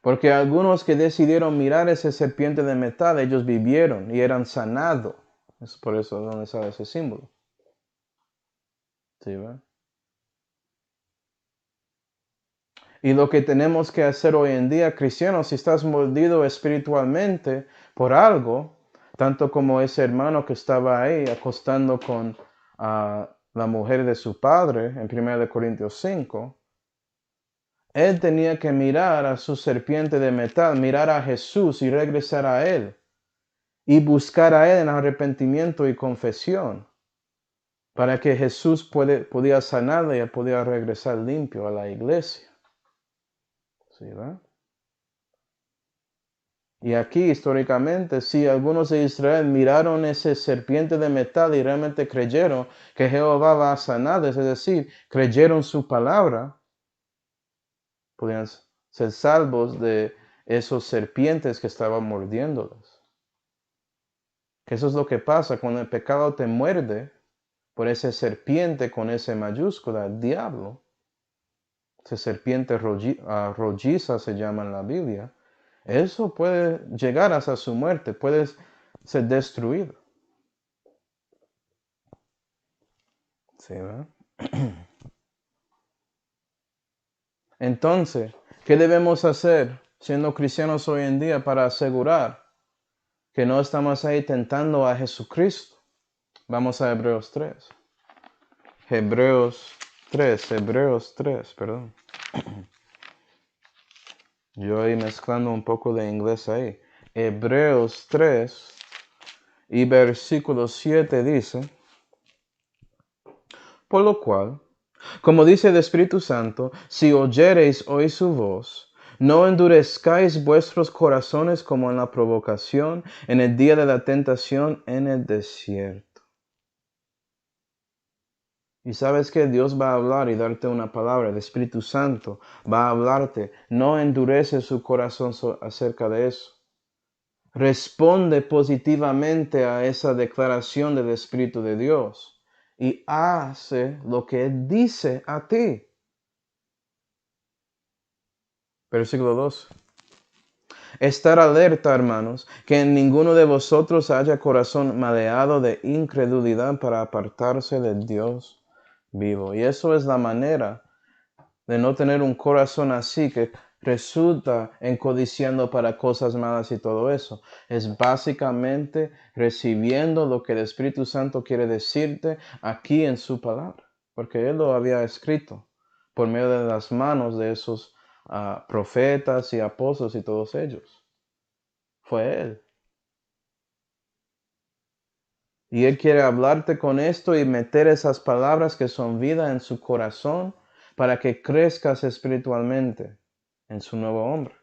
Porque algunos que decidieron mirar esa serpiente de metal, ellos vivieron y eran sanados. Es por eso donde sale ese símbolo. ¿Sí, ve? Y lo que tenemos que hacer hoy en día, cristianos, si estás mordido espiritualmente por algo, tanto como ese hermano que estaba ahí acostando con la mujer de su padre en 1 Corintios 5, él tenía que mirar a su serpiente de metal, mirar a Jesús y regresar a Él. Y buscar a Él en arrepentimiento y confesión. Para que Jesús podía sanarle y él podía regresar limpio a la iglesia. ¿Sí, verdad? Y aquí históricamente, sí, algunos de Israel miraron ese serpiente de metal y realmente creyeron que Jehová va a sanar, es decir, creyeron su palabra, podían ser salvos de esos serpientes que estaban mordiéndolos. Que eso es lo que pasa cuando el pecado te muerde por esa serpiente con ese mayúscula, el diablo. Esa serpiente rolliza se llama en la Biblia. Eso puede llegar hasta su muerte, puede ser destruido. Sí, ¿verdad? Entonces, ¿qué debemos hacer siendo cristianos hoy en día para asegurar que no estamos ahí tentando a Jesucristo? Vamos a Hebreos 3. Hebreos 3, perdón. Yo ahí mezclando un poco de inglés ahí. Hebreos 3 y versículo 7 dice, por lo cual, como dice el Espíritu Santo, si oyereis hoy su voz, no endurezcáis vuestros corazones como en la provocación, en el día de la tentación en el desierto. Y sabes que Dios va a hablar y darte una palabra, el Espíritu Santo va a hablarte. No endurece su corazón acerca de eso. Responde positivamente a esa declaración del Espíritu de Dios y hace lo que Él dice a ti. Versículo 2. Estar alerta, hermanos, que en ninguno de vosotros haya corazón maleado de incredulidad para apartarse del Dios vivo. Y eso es la manera de no tener un corazón así que resulta en codiciando para cosas malas y todo eso. Es básicamente recibiendo lo que el Espíritu Santo quiere decirte aquí en su palabra, porque Él lo había escrito por medio de las manos de esos profetas y apóstoles y todos ellos. Fue Él. Y Él quiere hablarte con esto y meter esas palabras que son vida en su corazón para que crezcas espiritualmente en su nuevo hombre.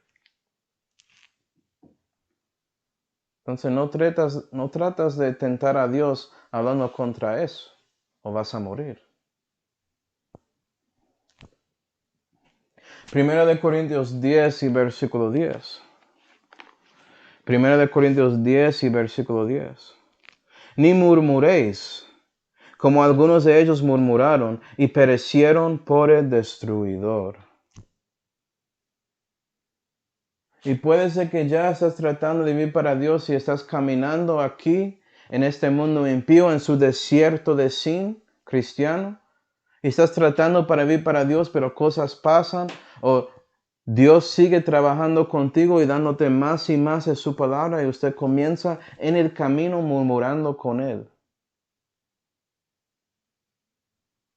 Entonces no tratas de tentar a Dios hablando contra eso, o vas a morir. Primera de Corintios 10 y versículo 10. Primera de Corintios 10 y versículo 10. Ni murmuréis, como algunos de ellos murmuraron y perecieron por el destruidor. Y puede ser que ya estás tratando de vivir para Dios y estás caminando aquí en este mundo impío, en su desierto de sin cristiano. Y estás tratando para vivir para Dios, pero cosas pasan o Dios sigue trabajando contigo y dándote más y más de su palabra y usted comienza en el camino murmurando con Él.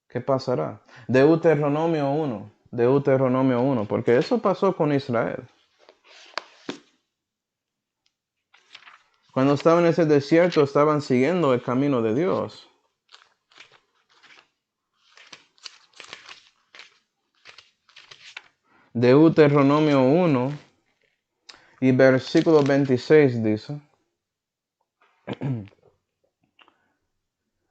¿Qué pasará? Deuteronomio 1, porque eso pasó con Israel. Cuando estaban en ese desierto, estaban siguiendo el camino de Dios. Deuteronomio 1 y versículo 26 dice,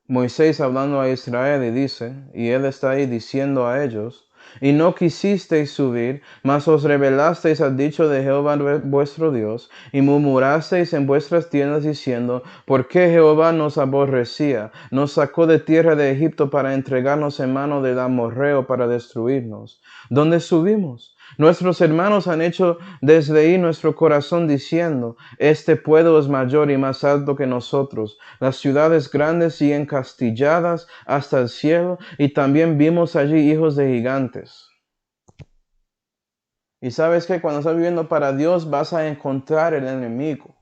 Moisés hablando a Israel y dice, y él está ahí diciendo a ellos, y no quisisteis subir, mas os rebelasteis al dicho de Jehová vuestro Dios, y murmurasteis en vuestras tiendas diciendo, ¿por qué Jehová nos aborrecía? Nos sacó de tierra de Egipto para entregarnos en mano del amorreo para destruirnos. ¿Dónde subimos? Nuestros hermanos han hecho desde ahí nuestro corazón diciendo, este pueblo es mayor y más alto que nosotros, las ciudades grandes y encastilladas hasta el cielo, y también vimos allí hijos de gigantes. Y sabes que cuando estás viviendo para Dios vas a encontrar el enemigo.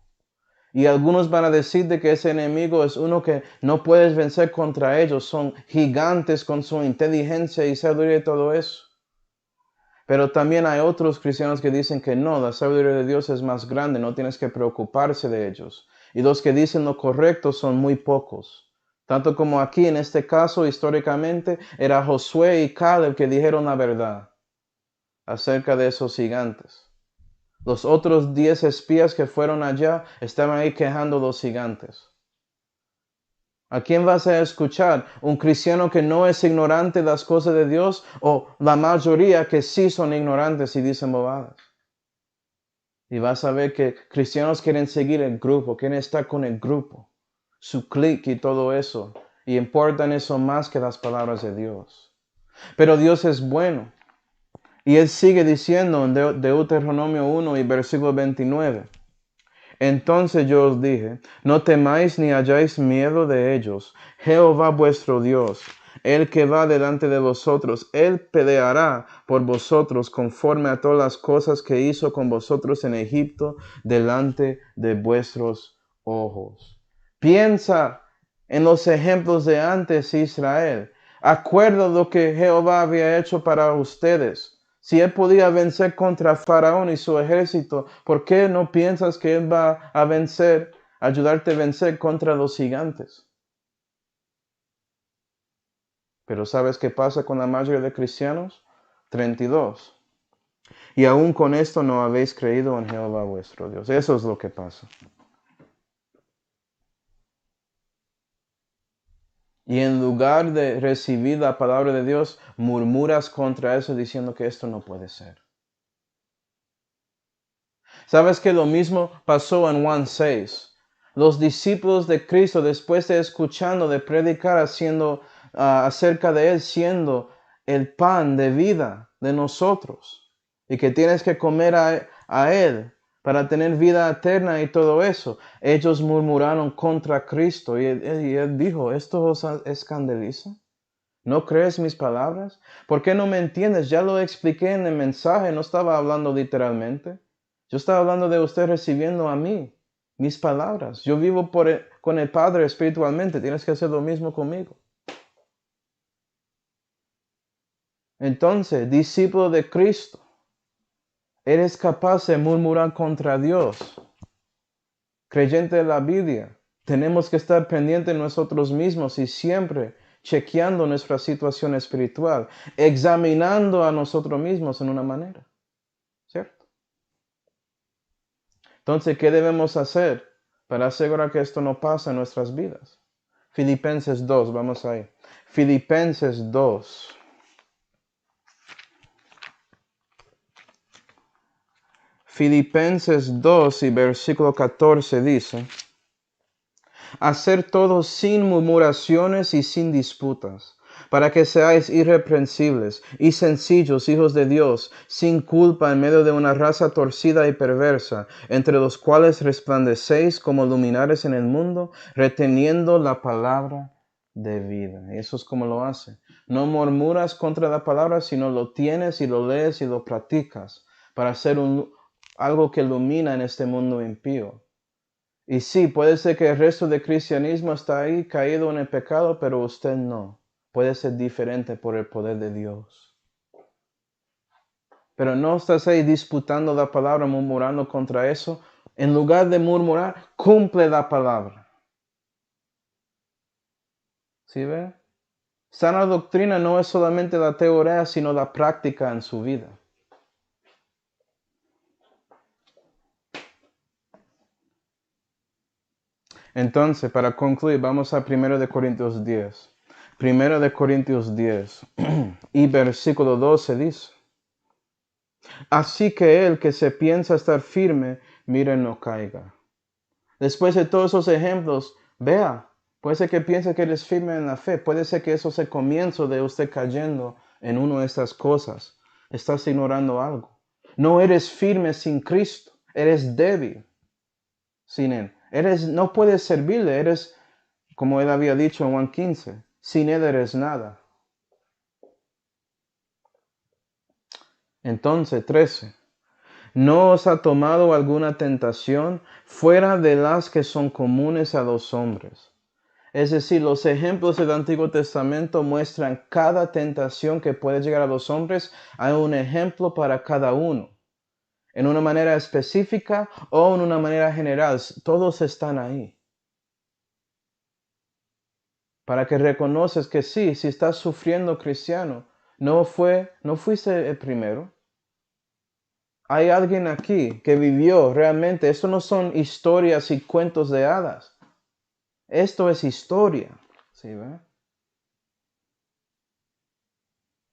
Y algunos van a decir de que ese enemigo es uno que no puedes vencer contra ellos, son gigantes con su inteligencia y sabiduría y todo eso. Pero también hay otros cristianos que dicen que no, la sabiduría de Dios es más grande, no tienes que preocuparse de ellos. Y los que dicen lo correcto son muy pocos. Tanto como aquí en este caso, históricamente, era Josué y Caleb que dijeron la verdad acerca de esos gigantes. Los otros 10 espías que fueron allá estaban ahí quejando los gigantes. ¿A quién vas a escuchar? ¿Un cristiano que no es ignorante de las cosas de Dios o la mayoría que sí son ignorantes y dicen bobadas? Y vas a ver que cristianos quieren seguir el grupo, quieren estar con el grupo, su clique y todo eso. Y importan eso más que las palabras de Dios. Pero Dios es bueno. Y Él sigue diciendo en Deuteronomio 1 y versículo 29. Entonces yo os dije, no temáis ni hayáis miedo de ellos. Jehová vuestro Dios, el que va delante de vosotros. Él peleará por vosotros conforme a todas las cosas que hizo con vosotros en Egipto delante de vuestros ojos. Piensa en los ejemplos de antes, Israel. Acuerda lo que Jehová había hecho para ustedes. Si él podía vencer contra Faraón y su ejército, ¿por qué no piensas que él va a vencer, ayudarte a vencer contra los gigantes? Pero ¿sabes qué pasa con la mayoría de cristianos? 32. Y aún con esto no habéis creído en Jehová vuestro Dios. Eso es lo que pasa. Y en lugar de recibir la palabra de Dios, murmuras contra eso diciendo que esto no puede ser. ¿Sabes que lo mismo pasó en Juan 6? Los discípulos de Cristo, después de escuchando, de predicar acerca de Él siendo el pan de vida de nosotros, y que tienes que comer a Él para tener vida eterna y todo eso, ellos murmuraron contra Cristo y él dijo, ¿esto os escandaliza? ¿No crees mis palabras? ¿Por qué no me entiendes? Ya lo expliqué en el mensaje, no estaba hablando literalmente. Yo estaba hablando de usted recibiendo a mí, mis palabras. Yo vivo con el Padre espiritualmente, tienes que hacer lo mismo conmigo. Entonces, discípulo de Cristo, eres capaz de murmurar contra Dios. Creyente de la Biblia, tenemos que estar pendientes de nosotros mismos y siempre chequeando nuestra situación espiritual, examinando a nosotros mismos en una manera, ¿cierto? Entonces, ¿qué debemos hacer para asegurar que esto no pase en nuestras vidas? Filipenses 2, vamos ahí. Filipenses 2. Filipenses 2 y versículo 14 dice, hacer todo sin murmuraciones y sin disputas, para que seáis irreprensibles y sencillos hijos de Dios, sin culpa en medio de una raza torcida y perversa, entre los cuales resplandecéis como luminares en el mundo, reteniendo la palabra de vida. Y eso es como lo hace. No murmuras contra la palabra, sino lo tienes y lo lees y lo practicas para hacer algo que ilumina en este mundo impío. Y sí, puede ser que el resto del cristianismo está ahí caído en el pecado, pero usted no. Puede ser diferente por el poder de Dios. Pero no estás ahí disputando la palabra, murmurando contra eso. En lugar de murmurar, cumple la palabra. ¿Sí ve? Sana doctrina no es solamente la teoría, sino la práctica en su vida. Entonces, para concluir, vamos a 1 de Corintios 10. 1 de Corintios 10 y versículo 12 dice, así que el que se piensa estar firme, mire no caiga. Después de todos esos ejemplos, vea, puede ser que piense que eres firme en la fe, puede ser que eso sea el comienzo de usted cayendo en una de estas cosas. Estás ignorando algo. No eres firme sin Cristo, eres débil sin Él. No puedes servirle, eres, como Él había dicho en Juan 15, sin Él eres nada. Entonces, 13. ¿No os ha tomado alguna tentación fuera de las que son comunes a los hombres? Es decir, los ejemplos del Antiguo Testamento muestran cada tentación que puede llegar a los hombres. Hay un ejemplo para cada uno, en una manera específica o en una manera general. Todos están ahí. Para que reconoces que sí, si estás sufriendo cristiano, no fuiste el primero. Hay alguien aquí que vivió realmente. Esto no son historias y cuentos de hadas. Esto es historia. ¿Sí, ve?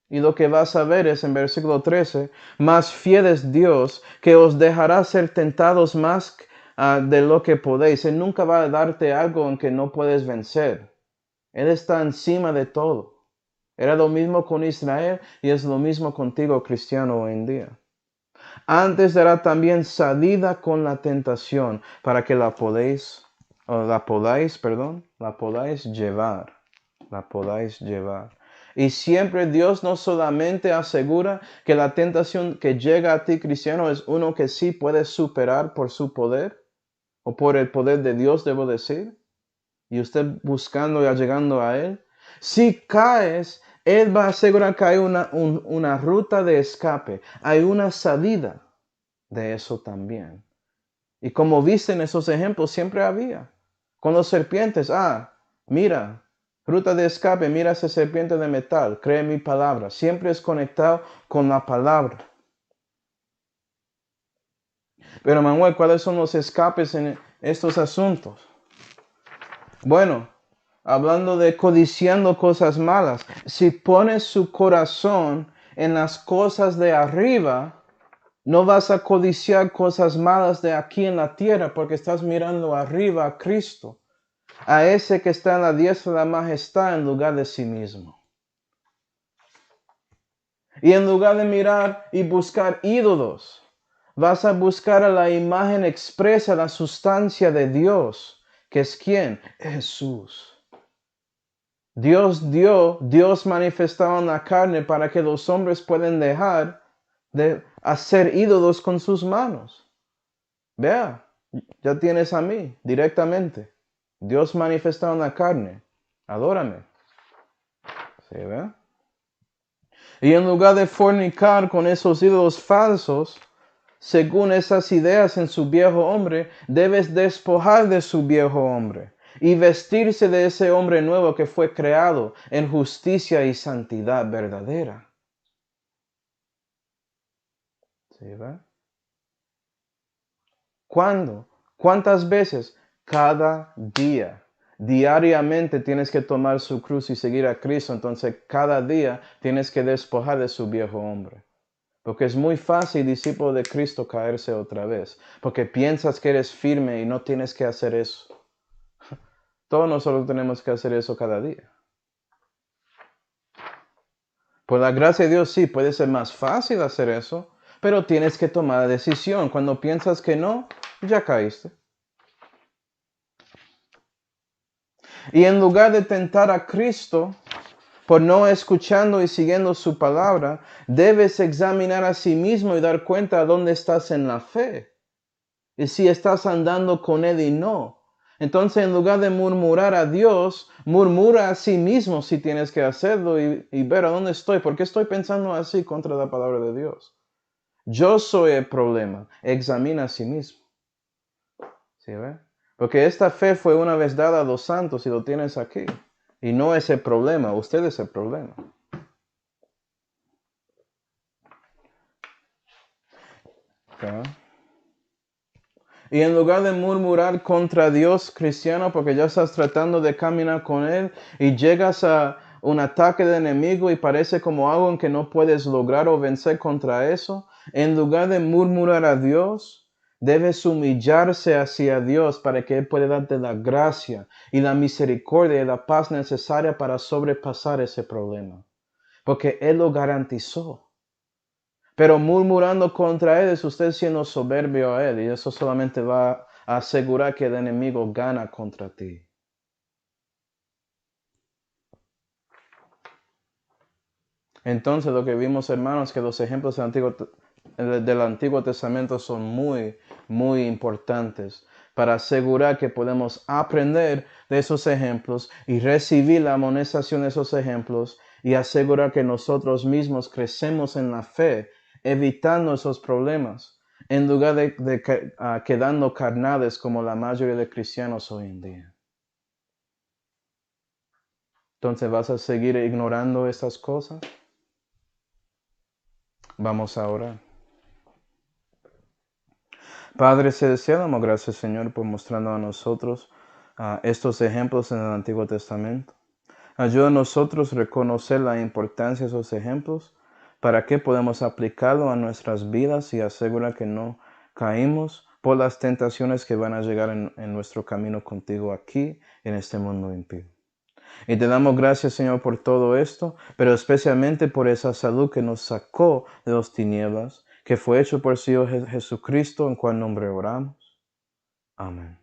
Y lo que vas a ver es en versículo 13, más fiel es Dios que os dejará ser tentados más de lo que podéis. Él nunca va a darte algo en que no puedes vencer. Él está encima de todo. Era lo mismo con Israel y es lo mismo contigo, cristiano, hoy en día. Antes dará también salida con la tentación para que la podáis llevar. la podáis llevar. Y siempre Dios no solamente asegura que la tentación que llega a ti, cristiano, es uno que sí puedes superar por su poder, o por el poder de Dios, debo decir, y usted buscando y llegando a Él. Si caes, Él va a asegurar que hay una ruta de escape, hay una salida de eso también. Y como viste en esos ejemplos, siempre había. Con los serpientes, mira, ruta de escape, mira esa serpiente de metal, cree mi palabra. Siempre es conectado con la palabra. Pero Manuel, ¿cuáles son los escapes en estos asuntos? Bueno, hablando de codiciando cosas malas, si pones su corazón en las cosas de arriba, no vas a codiciar cosas malas de aquí en la tierra porque estás mirando arriba a Cristo, a ese que está en la diestra de la majestad en lugar de sí mismo. Y en lugar de mirar y buscar ídolos, vas a buscar a la imagen expresa, la sustancia de Dios, que es ¿quién? Jesús. Dios manifestado en la carne para que los hombres puedan dejar de hacer ídolos con sus manos. Vea, ya tienes a mí directamente. Dios manifestado en la carne. Adórame. ¿Sí, ve? Y en lugar de fornicar con esos ídolos falsos, según esas ideas en su viejo hombre, debes despojar de su viejo hombre y vestirse de ese hombre nuevo que fue creado en justicia y santidad verdadera. ¿Sí, ve? ¿Cuándo? ¿Cuántas veces? Cada día. Diariamente tienes que tomar su cruz y seguir a Cristo. Entonces cada día tienes que despojar de su viejo hombre. Porque es muy fácil, discípulo de Cristo, caerse otra vez. Porque piensas que eres firme y no tienes que hacer eso. Todos nosotros tenemos que hacer eso cada día. Por la gracia de Dios sí, puede ser más fácil hacer eso, pero tienes que tomar la decisión. Cuando piensas que no, ya caíste. Y en lugar de tentar a Cristo por no escuchando y siguiendo su palabra, debes examinar a sí mismo y dar cuenta de dónde estás en la fe. Y si estás andando con Él y no. Entonces, en lugar de murmurar a Dios, murmura a sí mismo si tienes que hacerlo y ver a dónde estoy. ¿Por qué estoy pensando así contra la palabra de Dios? Yo soy el problema. Examina a sí mismo. ¿Sí ve? Porque esta fe fue una vez dada a los santos y lo tienes aquí. Y no es el problema, usted es el problema. ¿Okay? Y en lugar de murmurar contra Dios, cristiano, porque ya estás tratando de caminar con Él y llegas a un ataque de enemigo y parece como algo en que no puedes lograr o vencer contra eso, en lugar de murmurar a Dios, debes humillarse hacia Dios para que Él pueda darte la gracia y la misericordia y la paz necesaria para sobrepasar ese problema. Porque Él lo garantizó. Pero murmurando contra Él es usted siendo soberbio a Él y eso solamente va a asegurar que el enemigo gana contra ti. Entonces lo que vimos, hermanos, que los ejemplos del Antiguo Testamento son muy, muy importantes para asegurar que podemos aprender de esos ejemplos y recibir la amonestación de esos ejemplos y asegurar que nosotros mismos crecemos en la fe, evitando esos problemas, en lugar de quedando carnales como la mayoría de cristianos hoy en día. Entonces, ¿vas a seguir ignorando estas cosas? Vamos a orar. Padre celestial, damos gracias, Señor, por mostrando a nosotros estos ejemplos en el Antiguo Testamento. Ayuda a nosotros a reconocer la importancia de esos ejemplos para que podamos aplicarlo a nuestras vidas y asegurar que no caímos por las tentaciones que van a llegar en nuestro camino contigo aquí, en este mundo impío. Y te damos gracias, Señor, por todo esto, pero especialmente por esa salud que nos sacó de las tinieblas, que fue hecho por el Señor Jesucristo, en cual nombre oramos. Amén.